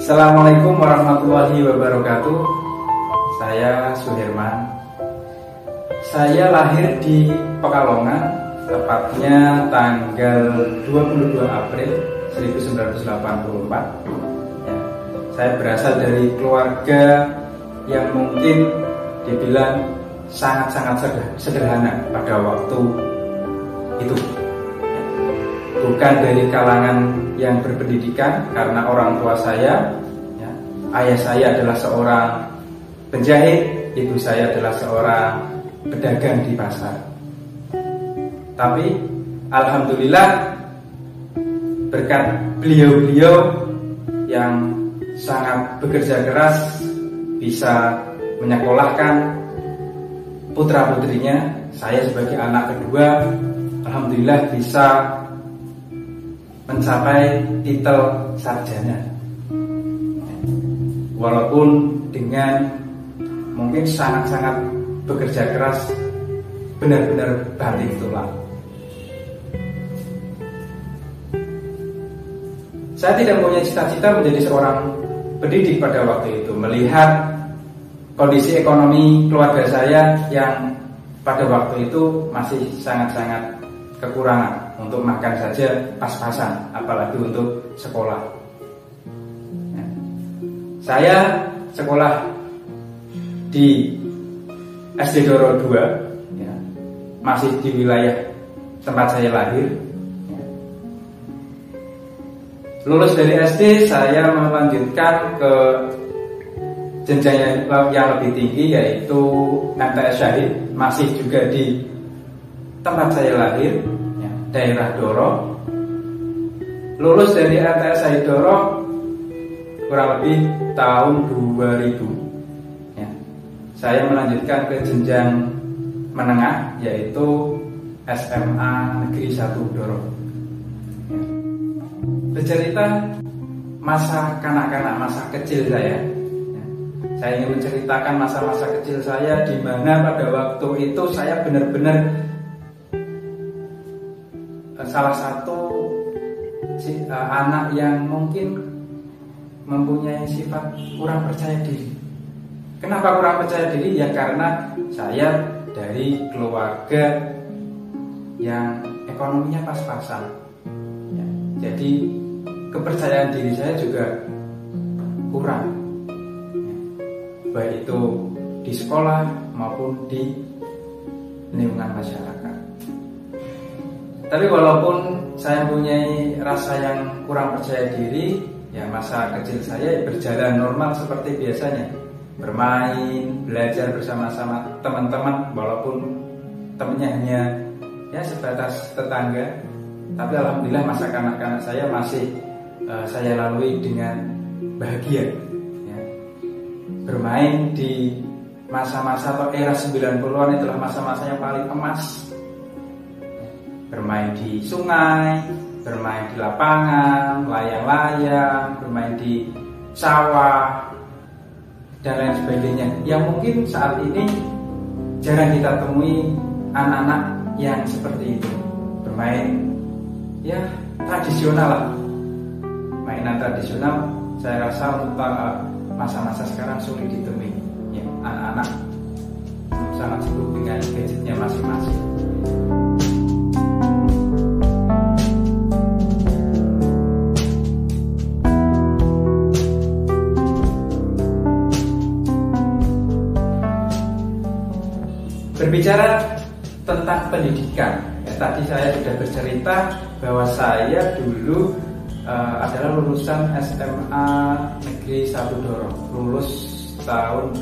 Assalamualaikum warahmatullahi wabarakatuh. Saya Suherman. Saya lahir di Pekalongan, tepatnya tanggal 22 April 1984. Ya, saya berasal dari keluarga yang mungkin dibilang sangat-sangat sederhana pada waktu itu. Bukan dari kalangan yang berpendidikan, karena orang tua saya, ya, ayah saya adalah seorang penjahit, ibu saya adalah seorang pedagang di pasar. Tapi alhamdulillah berkat beliau-beliau yang sangat bekerja keras bisa menyekolahkan putra-putrinya, saya sebagai anak kedua alhamdulillah bisa mencapai titel sarjana, walaupun dengan mungkin sangat-sangat bekerja keras, benar-benar banting tulang. Saya tidak punya cita-cita menjadi seorang pendidik pada waktu itu, melihat kondisi ekonomi keluarga saya yang pada waktu itu masih sangat-sangat kekurangan. Untuk makan saja pas-pasan, apalagi untuk sekolah. Ya. Saya sekolah di SD Doro 2, ya, masih di wilayah tempat saya lahir. Ya. Lulus dari SD, saya melanjutkan ke jenjang yang lebih tinggi, yaitu MTS Syahid, masih juga di tempat saya lahir, daerah Doro. Lulus dari MTS Syahid Doro kurang lebih tahun 2000. Ya. Saya melanjutkan ke jenjang menengah, yaitu SMA Negeri 1 Doro. Ya. Bercerita masa kanak-kanak, masa kecil saya. Ya. Saya ingin menceritakan masa-masa kecil saya, di mana pada waktu itu saya benar-benar salah satu anak yang mungkin mempunyai sifat kurang percaya diri. Kenapa kurang percaya diri? Ya karena saya dari keluarga yang ekonominya pas-pasan, ya, jadi kepercayaan diri saya juga kurang, ya, baik itu di sekolah maupun di lingkungan masyarakat. Tapi walaupun saya mempunyai rasa yang kurang percaya diri, ya masa kecil saya berjalan normal seperti biasanya. Bermain, belajar bersama-sama teman-teman, walaupun temannya hanya ya sebatas tetangga. Tapi alhamdulillah masa kanak-kanak saya masih saya lalui dengan bahagia, ya. Bermain di masa-masa atau era 90-an itulah masa-masa yang paling emas. Bermain di sungai, bermain di lapangan, layang-layang, bermain di sawah, dan lain sebagainya. Yang mungkin saat ini jarang kita temui anak-anak yang seperti itu. Bermain ya tradisional lah. Mainan tradisional saya rasa untuk masa-masa sekarang sulit ditemui, ya, anak-anak sangat sibuk dengan gadgetnya masing-masing. Berbicara tentang pendidikan, ya, tadi saya sudah bercerita bahwa saya dulu adalah lulusan SMA Negeri 1 Doro, lulus tahun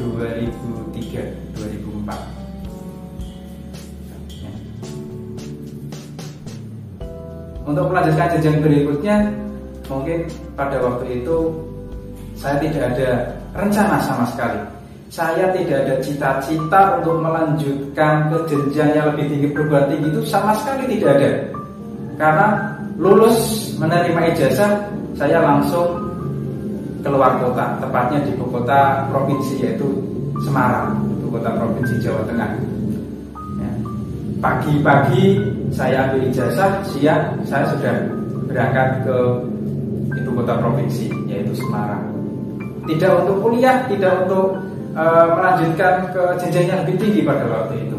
2003-2004. Ya. Untuk melanjutkan jenjang berikutnya, mungkin pada waktu itu saya tidak ada rencana sama sekali. Saya tidak ada cita-cita untuk melanjutkan ke jenjang yang lebih tinggi, perguruan tinggi itu sama sekali tidak ada. Karena lulus menerima ijazah, saya langsung keluar kota, tepatnya di ibu kota provinsi, yaitu Semarang, ibu kota provinsi Jawa Tengah. Ya. Pagi-pagi saya ambil ijazah, siang saya sudah berangkat ke ibu kota provinsi, yaitu Semarang. tidak untuk kuliah, tidak untuk melanjutkan ke jenjang yang lebih tinggi pada waktu itu.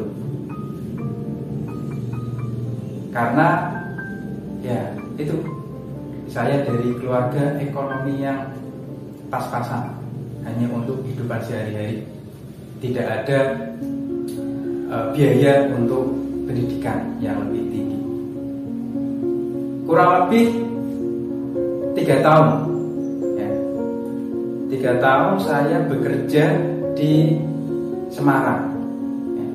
Karena ya itu, saya dari keluarga ekonomi yang pas-pasan, hanya untuk kehidupan sehari-hari, tidak ada biaya untuk pendidikan yang lebih tinggi. Kurang lebih 3 tahun ya. 3 tahun saya bekerja di Semarang ya.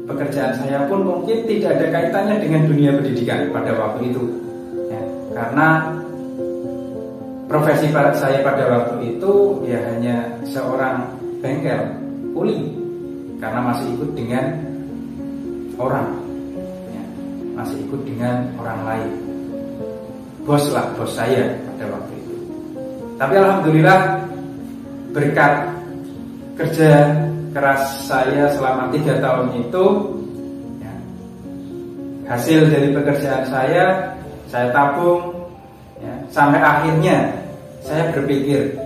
Pekerjaan saya pun mungkin tidak ada kaitannya dengan dunia pendidikan pada waktu itu ya. Karena profesi saya pada waktu itu ya hanya seorang bengkel kuli, karena masih ikut dengan orang ya. Masih ikut dengan orang lain, bos saya pada waktu itu. Tapi alhamdulillah berkat kerja keras saya selama 3 tahun itu ya, hasil dari pekerjaan saya tabung ya, sampai akhirnya saya berpikir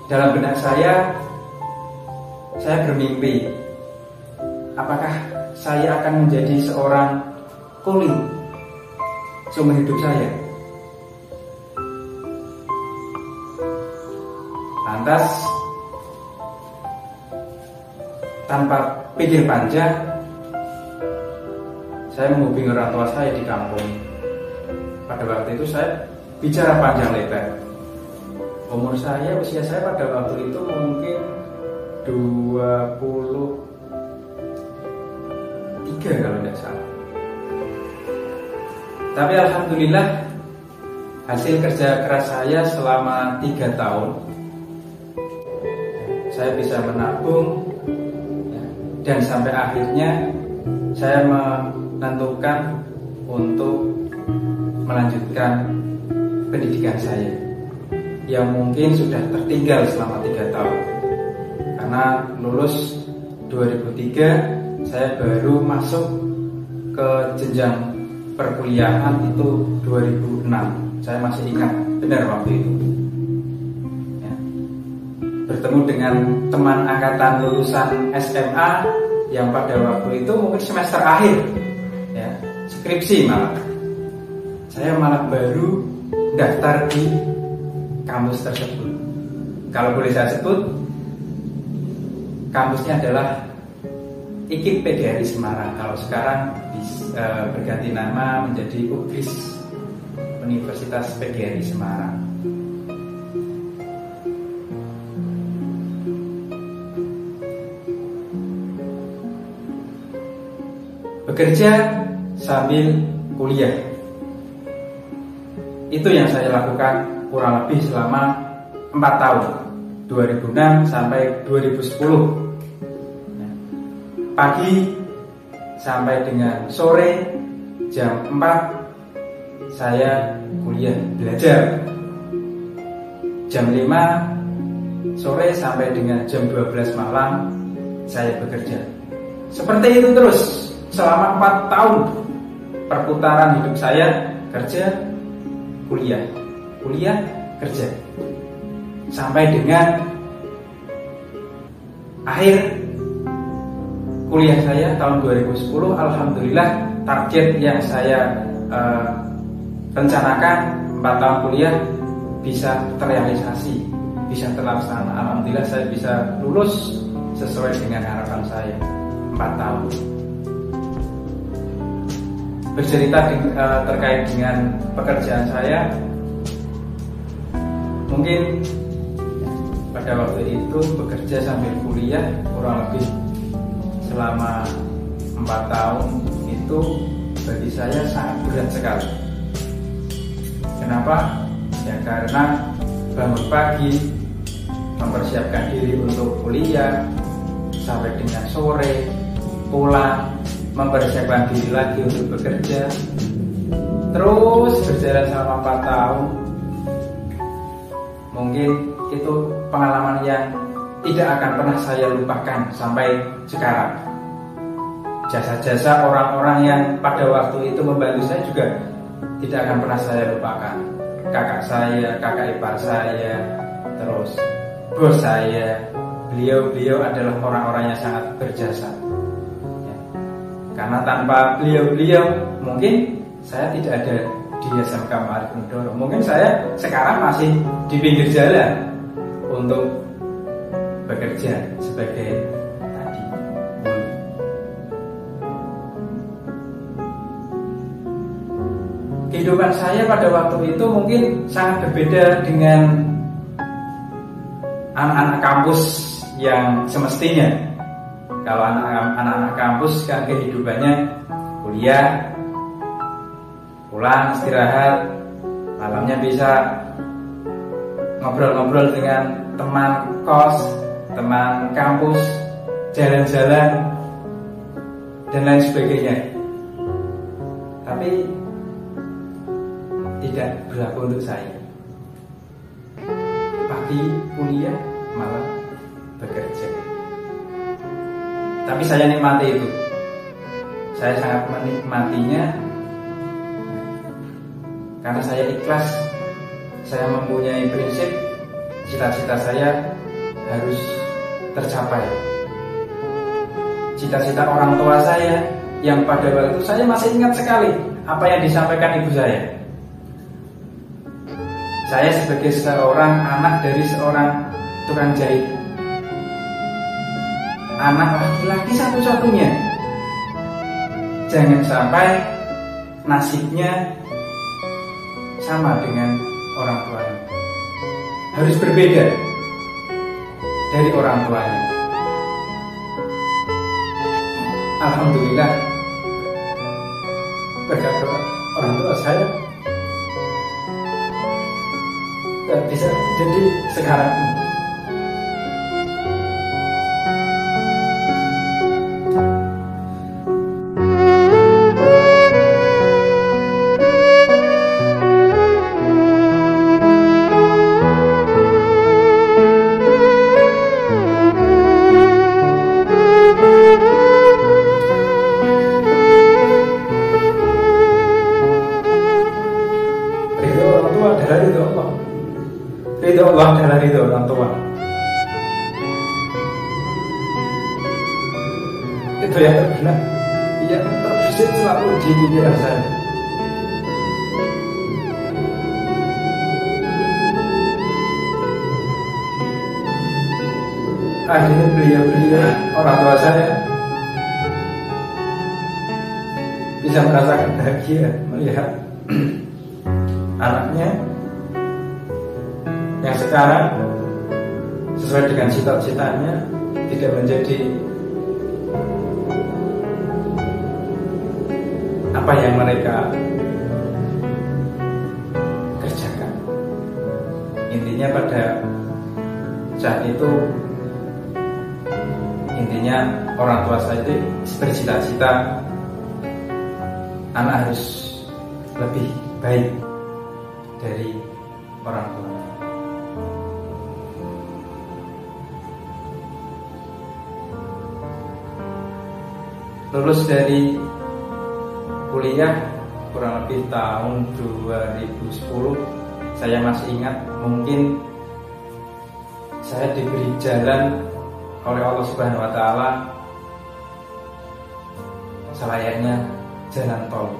dalam benak saya bermimpi, apakah saya akan menjadi seorang kuli seumur hidup saya? Lantas tanpa pikir panjang, saya menghubungi orang tua saya di kampung. Pada waktu itu saya bicara panjang lebar. Usia saya pada waktu itu mungkin 23 kalau tidak salah. Tapi alhamdulillah hasil kerja keras saya selama 3 tahun, saya bisa menabung ya, dan sampai akhirnya saya menentukan untuk melanjutkan pendidikan saya yang mungkin sudah tertinggal selama 3 tahun. Karena lulus 2003, saya baru masuk ke jenjang perkuliahan itu 2006. Saya masih ingat benar waktu itu ya. Bertemu dengan teman angkatan lulusan SMA yang pada waktu itu mungkin semester akhir ya, skripsi malah. Saya malah baru daftar di kampus tersebut. Kalau boleh saya sebut, kampusnya adalah IKIP PGRI Semarang. Kalau sekarang berganti nama menjadi UGRIS, Universitas PGRI Semarang. Bekerja sambil kuliah, itu yang saya lakukan kurang lebih selama 4 tahun, 2006 sampai 2010. Pagi sampai dengan sore jam 4 saya kuliah belajar. Jam 5 sore sampai dengan jam 12 malam saya bekerja. Seperti itu terus selama 4 tahun perputaran hidup saya, kerja, kuliah, kuliah, kerja, sampai dengan akhir kuliah saya tahun 2010. Alhamdulillah target yang saya rencanakan 4 tahun kuliah bisa terrealisasi, bisa terlaksana. Alhamdulillah saya bisa lulus sesuai dengan harapan saya 4 tahun. Bercerita terkait dengan pekerjaan saya, mungkin pada waktu itu bekerja sambil kuliah kurang lebih selama 4 tahun itu bagi saya sangat berat sekali. Kenapa? Ya karena bangun pagi, mempersiapkan diri untuk kuliah, sampai dengan sore, pulang, mempersiapkan diri lagi untuk bekerja, terus berjalan selama 4 tahun. Mungkin itu pengalaman yang tidak akan pernah saya lupakan sampai sekarang. Jasa-jasa orang-orang yang pada waktu itu membantu saya juga tidak akan pernah saya lupakan. Kakak saya, kakak ipar saya, terus bos saya, beliau adalah orang-orang yang sangat berjasa. Ya. Karena tanpa beliau mungkin saya tidak ada di SMK Ma'arif Nudoro. Mungkin saya sekarang masih di pinggir jalan untuk bekerja sebagai tadi. Kehidupan saya pada waktu itu mungkin sangat berbeda dengan anak-anak kampus yang semestinya. Kalau anak-anak kampus kan kehidupannya kuliah, pulang istirahat, malamnya bisa ngobrol-ngobrol dengan teman kos, teman kampus, jalan-jalan, dan lain sebagainya. Tapi tidak berlaku untuk saya. Pagi kuliah, malam bekerja. Tapi saya nikmati itu. Saya sangat menikmatinya karena saya ikhlas. Saya mempunyai prinsip cita-cita saya harus tercapai. Cita-cita orang tua saya yang pada waktu itu saya masih ingat sekali apa yang disampaikan ibu saya. Saya sebagai seorang anak dari seorang tukang jahit, anak laki-laki satu-satunya, jangan sampai nasibnya sama dengan orang tuanya, harus berbeda dari orang tuanya. Alhamdulillah berkat orang tua saya bisa jadi sekarang ini. Ridho orang tua adalah ridho Allah. Ridho Allah adalah ridho orang tua. Itu yang terbenar, yang terbesit selalu di pikiran saya. Akhirnya beliau orang tua saya bisa merasakan bahagia melihat anaknya yang sekarang sesuai dengan cita-citanya tidak menjadi apa yang mereka kerjakan. Intinya pada saat itu, intinya orang tua saya itu bercita-cita anak harus lebih baik dari orang tua. Lulus dari kuliah kurang lebih tahun 2010, saya masih ingat, mungkin saya diberi jalan oleh Allah Subhanahu wa Ta'ala selayaknya jalan tol,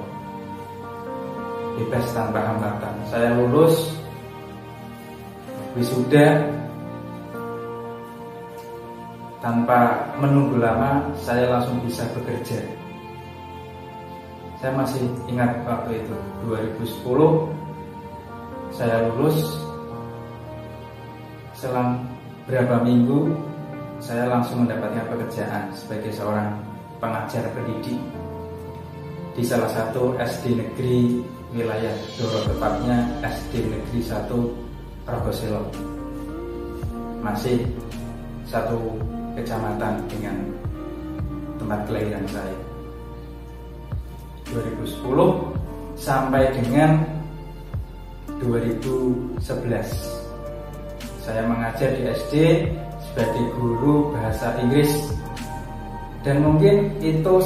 bebas tanpa hambatan. Saya lulus wisuda tanpa menunggu lama, saya langsung bisa bekerja. Saya masih ingat waktu itu 2010 saya lulus, selang berapa minggu saya langsung mendapatkan pekerjaan sebagai seorang pengajar pendidik di salah satu SD negeri wilayah Doro, tepatnya SD Negeri 1 Rogoselo, masih satu kecamatan dengan tempat kelahiran saya. 2010 sampai dengan 2011 saya mengajar di SD sebagai guru bahasa Inggris, dan mungkin itu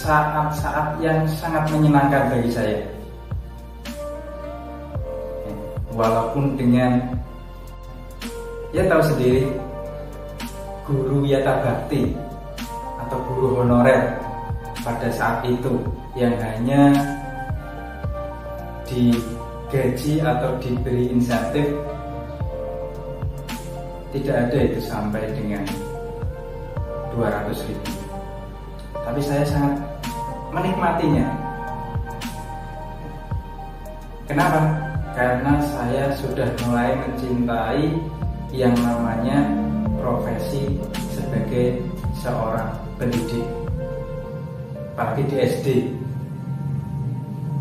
saat-saat yang sangat menyenangkan bagi saya. Walaupun dengan Ya tahu sendiri, guru Wiyata Bakti atau guru honorer pada saat itu yang hanya digaji atau diberi insentif tidak ada itu sampai dengan 200.000. Tapi saya sangat menikmatinya. Kenapa? Karena saya sudah mulai mencintai yang namanya profesi sebagai seorang pendidik, apalagi di SD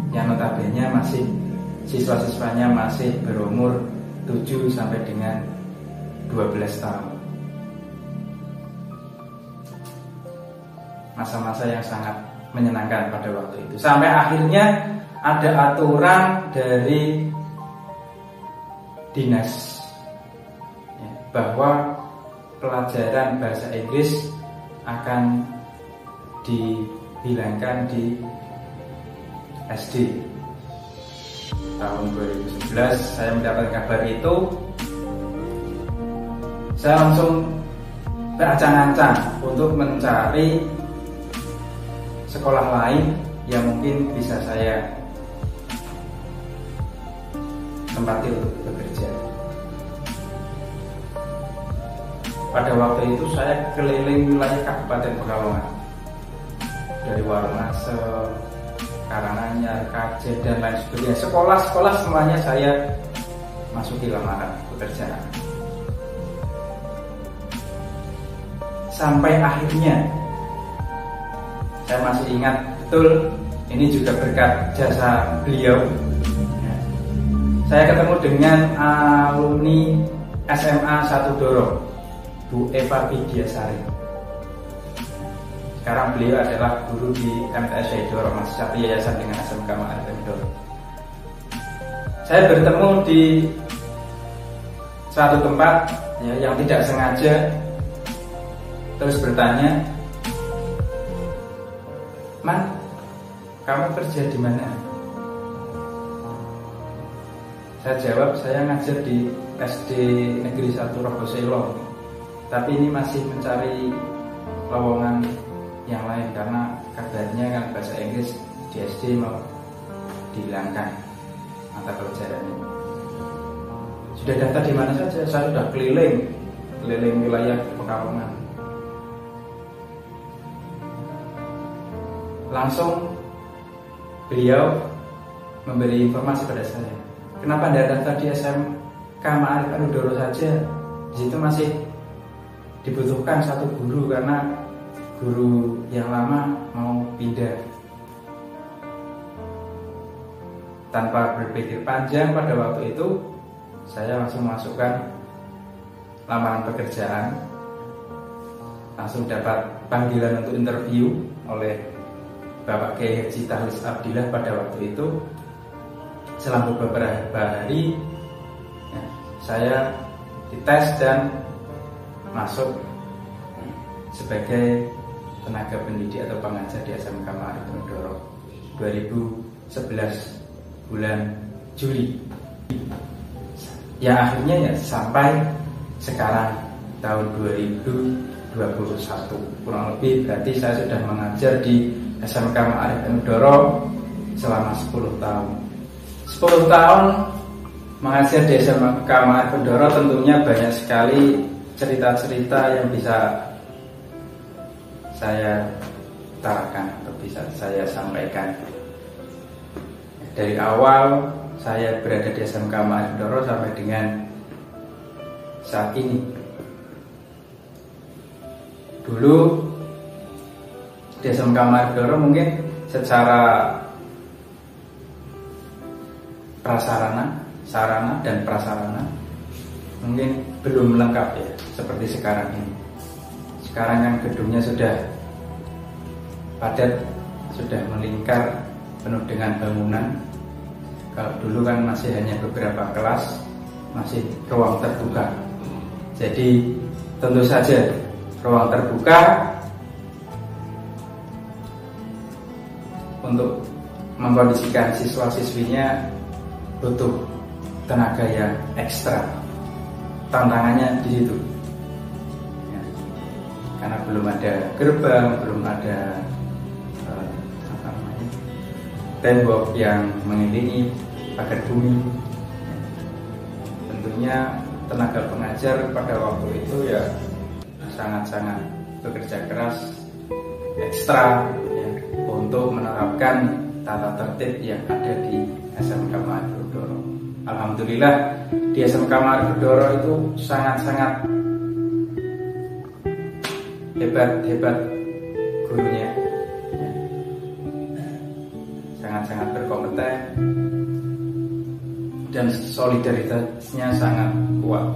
yang notabene masih siswa-siswanya masih berumur 7 sampai dengan 12 tahun. Masa-masa yang sangat menyenangkan pada waktu itu. Sampai akhirnya ada aturan dari dinas ya, bahwa pelajaran bahasa Inggris akan dihilangkan di SD. Tahun 2011 saya mendapat kabar itu, saya langsung berancang-ancang untuk mencari sekolah lain yang mungkin bisa saya tempati untuk bekerja. Pada waktu itu saya keliling wilayah Kabupaten Pekalongan, dari Warungase, Karanganyar, Kajen, dan lain sebagainya. Sekolah-sekolah semuanya saya masuki lamaran pekerjaan. Sampai akhirnya saya masih ingat betul, ini juga berkat jasa beliau. Saya ketemu dengan alumni SMA 1 Doro, Bu Eva Widyasari. Sekarang beliau adalah guru di MTS Doro, masih satu yayasan dengan SMK Ma'arif Doro. Saya bertemu di suatu tempat ya, yang tidak sengaja, terus bertanya, "Man, kamu kerja di mana?" Saya jawab, saya ngajar di SD Negeri 1 Rogoselo, tapi ini masih mencari lowongan yang lain karena kabarnya kan bahasa Inggris di SD mau dihilangkan mata pelajarannya. Sudah daftar di mana saja? Saya sudah keliling wilayah Pekalongan. Langsung beliau memberi informasi pada saya, kenapa Anda daftar di SMK Ma'arif Doro saja? Di situ masih dibutuhkan satu guru karena guru yang lama mau pindah. Tanpa berpikir panjang pada waktu itu, saya langsung masukkan lamaran pekerjaan. Langsung dapat panggilan untuk interview oleh Bapak Kiai Haji Tahlis Abdillah pada waktu itu. Selang beberapa hari ya, saya dites dan masuk sebagai tenaga pendidik atau pengajar di SMK Ma'arif Doro 2011 bulan Juli. Ya akhirnya ya sampai sekarang tahun 2021, kurang lebih berarti saya sudah mengajar di SMK Ma'arif Doro selama 10 tahun. 10 tahun mengajar di SMK Ma'arif Doro tentunya banyak sekali cerita-cerita yang bisa saya utarakan atau bisa saya sampaikan. Dari awal saya berada di SMK Ma'arif Doro sampai dengan saat ini. Dulu di SMK Ma'arif Doro mungkin secara sarana dan prasarana mungkin belum lengkap ya seperti sekarang ini. Sekarang yang gedungnya sudah padat, sudah melingkar, penuh dengan bangunan. Kalau dulu kan masih hanya beberapa kelas, masih ruang terbuka. Jadi tentu saja ruang terbuka untuk mengkondisikan siswa-siswinya butuh tenaga yang ekstra. tantangannya di situ. Ya, karena belum ada gerbang, belum ada tembok yang mengelilingi pagar bumi. Tentunya tenaga pengajar pada waktu itu ya sangat-sangat bekerja keras ekstra ya, untuk menerapkan tata tertib yang ada di SMK Maribodoro. Alhamdulillah di SMK Maribodoro itu sangat-sangat hebat gurunya, sangat-sangat berkompeten dan solidaritasnya sangat kuat.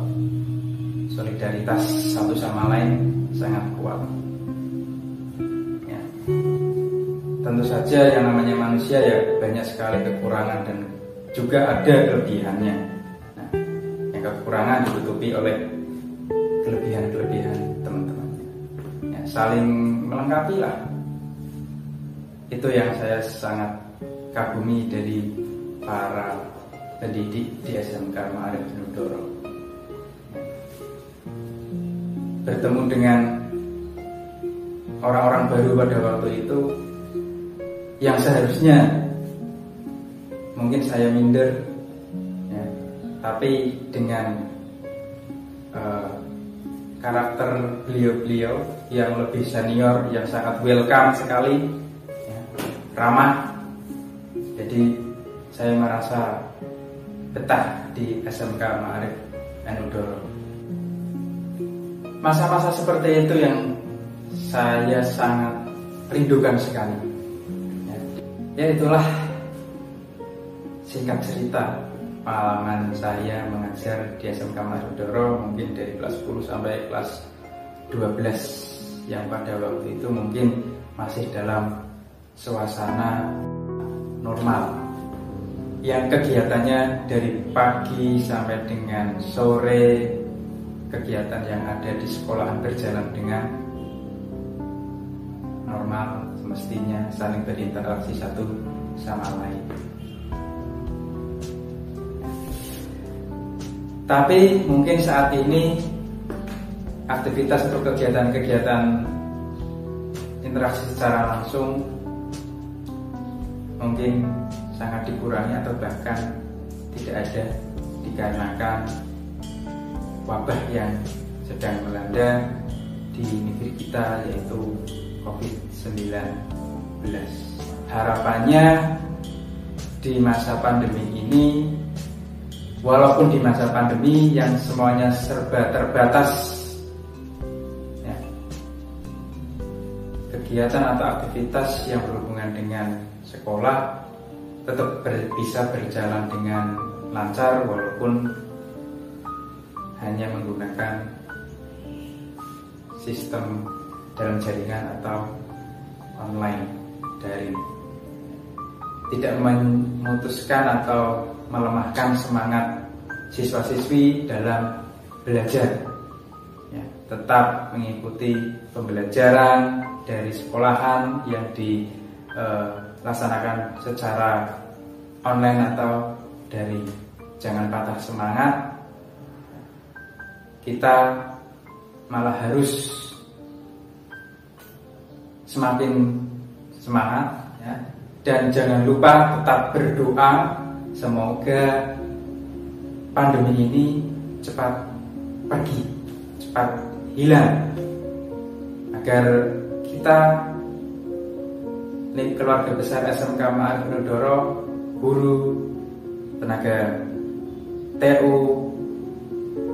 Solidaritas satu sama lain sangat kuat. Ya. Tentu saja yang namanya manusia ya banyak sekali kekurangan dan juga ada kelebihannya. Nah, yang kekurangan ditutupi oleh kelebihan-kelebihan teman-temannya. Ya, saling melengkapi lah. Itu yang saya sangat kagumi dari para pendidik di SMK Maribodoro. Bertemu dengan orang-orang baru pada waktu itu yang seharusnya mungkin saya minder ya, tapi dengan karakter beliau-beliau yang lebih senior, yang sangat welcome sekali ya, ramah, jadi saya merasa betah di SMK Maribodoro. Masa-masa seperti itu yang saya sangat rindukan sekali. Ya itulah singkat cerita pengalaman saya mengajar di SMK Maribodoro, mungkin dari kelas 10 sampai kelas 12 yang pada waktu itu mungkin masih dalam suasana normal, yang kegiatannya dari pagi sampai dengan sore, kegiatan yang ada di sekolahan berjalan dengan normal, semestinya saling berinteraksi satu sama lain. Tapi mungkin saat ini aktivitas atau kegiatan-kegiatan interaksi secara langsung mungkin sangat dikurangi atau bahkan tidak ada, dikarenakan wabah yang sedang melanda di negeri kita, yaitu COVID-19. Harapannya di masa pandemi ini, walaupun di masa pandemi yang semuanya serba terbatas ya, kegiatan atau aktivitas yang berhubungan dengan sekolah tetap bisa berjalan dengan lancar walaupun hanya menggunakan sistem dalam jaringan atau online daring. Tidak memutuskan atau melemahkan semangat siswa-siswi dalam belajar ya, tetap mengikuti pembelajaran dari sekolahan yang dilaksanakan secara online atau daring. Jangan patah semangat, kita malah harus semakin semangat ya. Dan jangan lupa tetap berdoa semoga pandemi ini cepat pergi, cepat hilang, agar kita, keluarga besar SMK Maribodoro, guru, tenaga TU,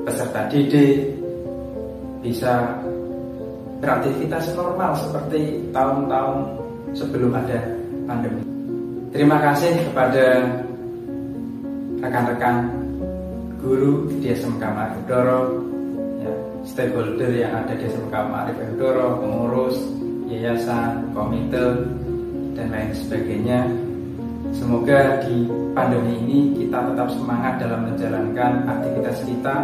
peserta didik bisa beraktivitas normal seperti tahun-tahun sebelum ada pandemi. Terima kasih kepada rekan-rekan guru di SMK Maribodoro ya, stakeholder yang ada di SMK Maribodoro, pengurus, yayasan, komite, dan lain sebagainya. Semoga di pandemi ini kita tetap semangat dalam menjalankan aktivitas kita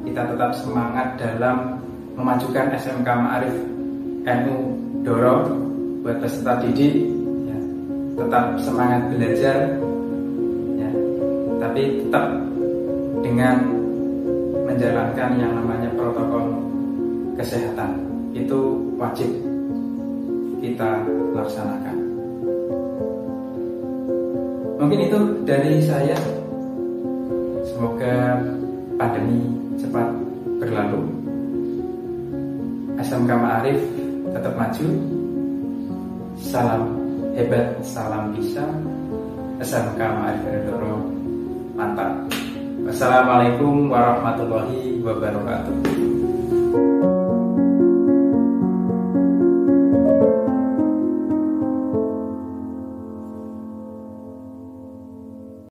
tetap semangat dalam memajukan SMK Maribodoro buat peserta didik ya, tetap semangat belajar ya, tapi tetap dengan menjalankan yang namanya protokol kesehatan. Itu wajib kita laksanakan. Mungkin itu dari saya. Semoga pandemi cepat berlalu. SMK Ma'arif tetap maju. Salam hebat, salam bisa. SMK Ma'arif Redoro mantap. Wassalamualaikum warahmatullahi wabarakatuh.